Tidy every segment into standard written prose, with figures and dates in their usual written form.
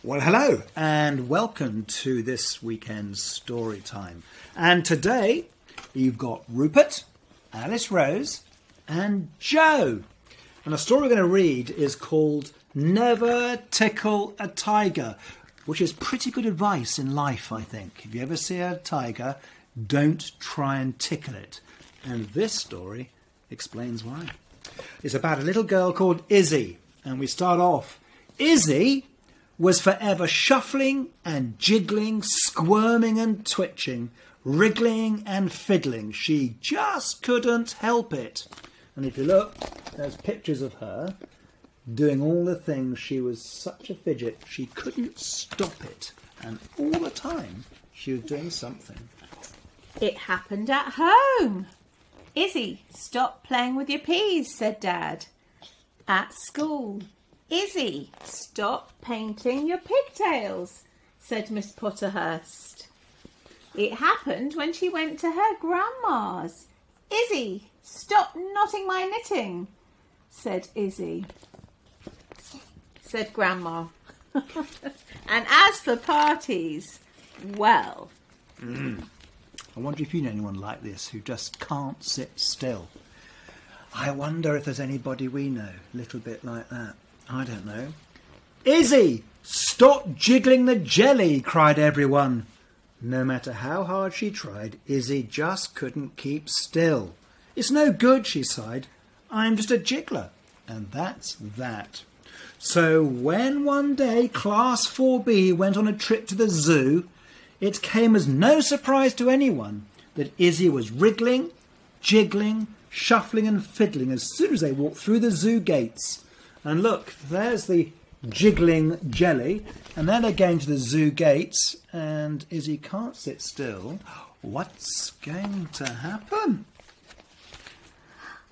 Well, hello and welcome to this weekend's story time. And today you've got Rupert, Alice Rose and Joe. And the story we're going to read is called Never Tickle a Tiger, which is pretty good advice in life, I think. If you ever see a tiger, don't try and tickle it. And this story explains why. It's about a little girl called Izzy. And we start off. Izzy was forever shuffling and jiggling, squirming and twitching, wriggling and fiddling. She just couldn't help it. And if you look, there's pictures of her doing all the things. She was such a fidget, she couldn't stop it. And all the time, she was doing something. It happened at home. Izzy, stop playing with your peas, said Dad. At school. Izzy, stop painting your pigtails, said Miss Potterhurst. It happened when she went to her grandma's. Izzy, stop knotting my knitting, said Grandma. And as for parties, well... I wonder if you know anyone like this who just can't sit still. I wonder if there's anybody we know, a little bit like that. I don't know. Izzy, stop jiggling the jelly, cried everyone. No matter how hard she tried, Izzy just couldn't keep still. It's no good, she sighed. I'm just a jiggler. And that's that. So when one day Class 4B went on a trip to the zoo, it came as no surprise to anyone that Izzy was wriggling, jiggling, shuffling and fiddling as soon as they walked through the zoo gates. And look, there's the jiggling jelly. And then they're going to the zoo gates and Izzy can't sit still. What's going to happen?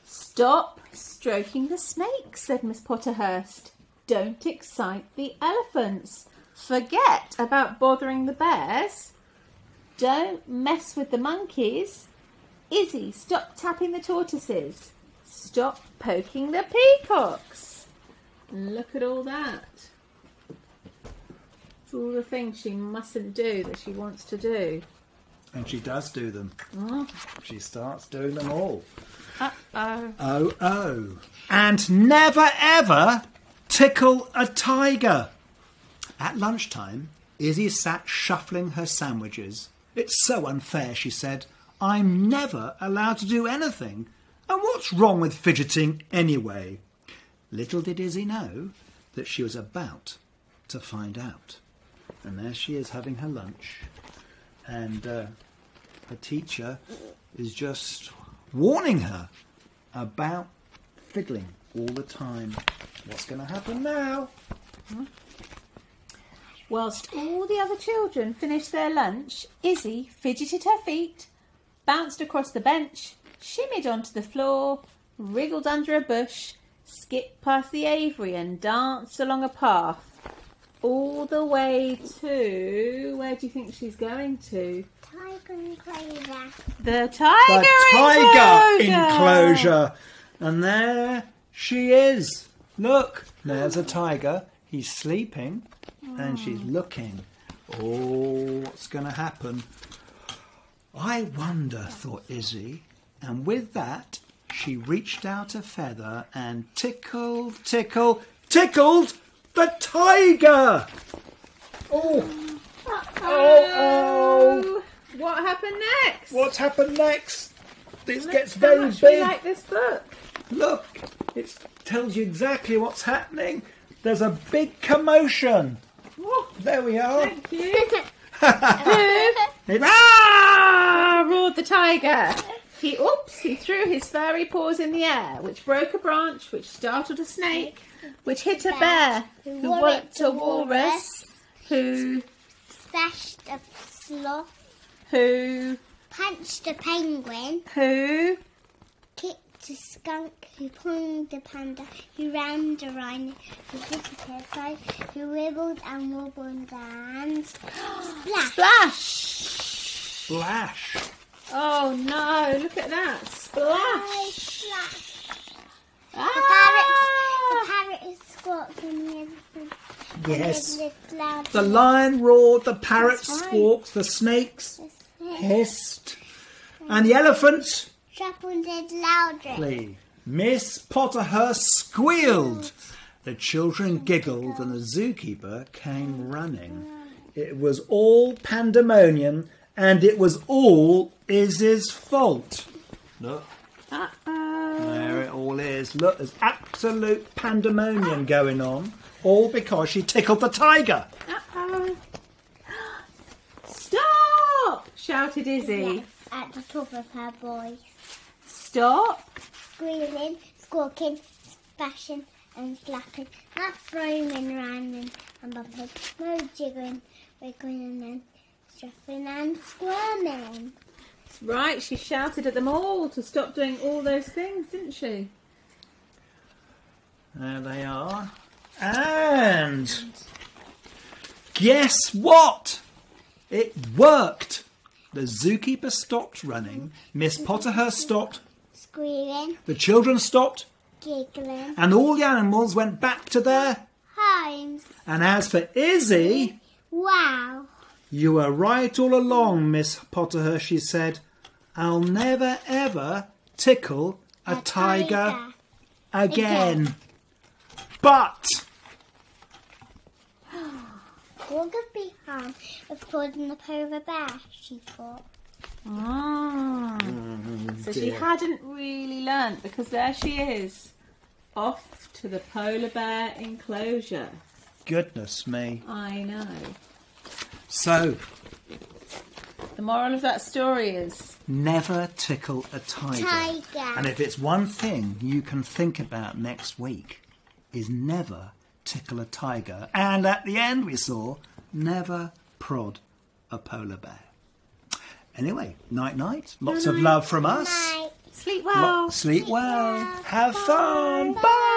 Stop stroking the snake, said Miss Potterhurst. Don't excite the elephants. Forget about bothering the bears. Don't mess with the monkeys. Izzy, stop tapping the tortoises. Stop poking the peacocks. And look at all that. It's all the things she mustn't do that she wants to do. And she does do them. Oh. She starts doing them all. Uh-oh. Oh. And never ever tickle a tiger. At lunchtime, Izzy sat shuffling her sandwiches. It's so unfair, she said. I'm never allowed to do anything. And what's wrong with fidgeting anyway? Little did Izzy know that she was about to find out. And there she is having her lunch. And the teacher is just warning her about fiddling all the time. What's going to happen now? Whilst all the other children finished their lunch, Izzy fidgeted her feet, bounced across the bench, shimmied onto the floor, wriggled under a bush, skipped past the aviary and danced along a path all the way to... Where do you think she's going to? Tiger enclosure. The tiger enclosure. And there she is. Look, there's a tiger. He's sleeping and she's looking. Oh, what's going to happen? I wonder, thought Izzy. And with that, she reached out a feather and tickled the tiger! Oh! Oh! What happened next? What's happened next? This gets How very much we big. like this book. Look, it tells you exactly what's happening. There's a big commotion. Oh, There we are. thank you. Ah! Roared the tiger. He threw his furry paws in the air, which broke a branch, which startled a snake, which hit a bear, who walloped a walrus, who Slashed a sloth. who Punched a penguin. who Kicked a skunk. Who ponged a panda. Who rammed a rhino. Who visited a fight. Who wibbled and wobbled and... Splash! Splash. Oh no, look at that. Splash. Splash! Ah! The parrot is squawking and everything. Yes. And it's loud The lion roared, the parrot That's right. squawked, the snakes hissed, and the elephant, Shuffled it loudly. Miss Potterhurst squealed. The children giggled and the zookeeper came running. It was all pandemonium and it was all Izzy's fault. Look, Uh-oh. there it all is. Look, there's absolute pandemonium going on, all because she tickled the tiger. Uh-oh. Stop! Shouted Izzy. At the top of her voice. Stop. Squealing, squawking, splashing and slapping, not foaming round and bumping, no jiggling, wiggling and then shuffling and squirming. Right, she shouted at them all to stop doing all those things, didn't she? There they are. And guess what? It worked. The zookeeper stopped running. Miss Potterhurst stopped. Squealing, The children stopped. giggling, And all the animals went back to their... homes. And as for Izzy, Wow. you were right all along, Miss Potterhurst, she said. I'll never, ever tickle a tiger again. But... What could be harm of calling the polar bear, she thought. So she hadn't really learnt, because there she is, off to the polar bear enclosure. Goodness me. I know. So, The moral of that story is... never tickle a tiger. And if it's one thing you can think about next week, is never tickle a tiger. And at the end we saw, never prod a polar bear. Anyway, night-night. Lots of love from us. Night. Sleep well. Sleep well. Have fun. Bye.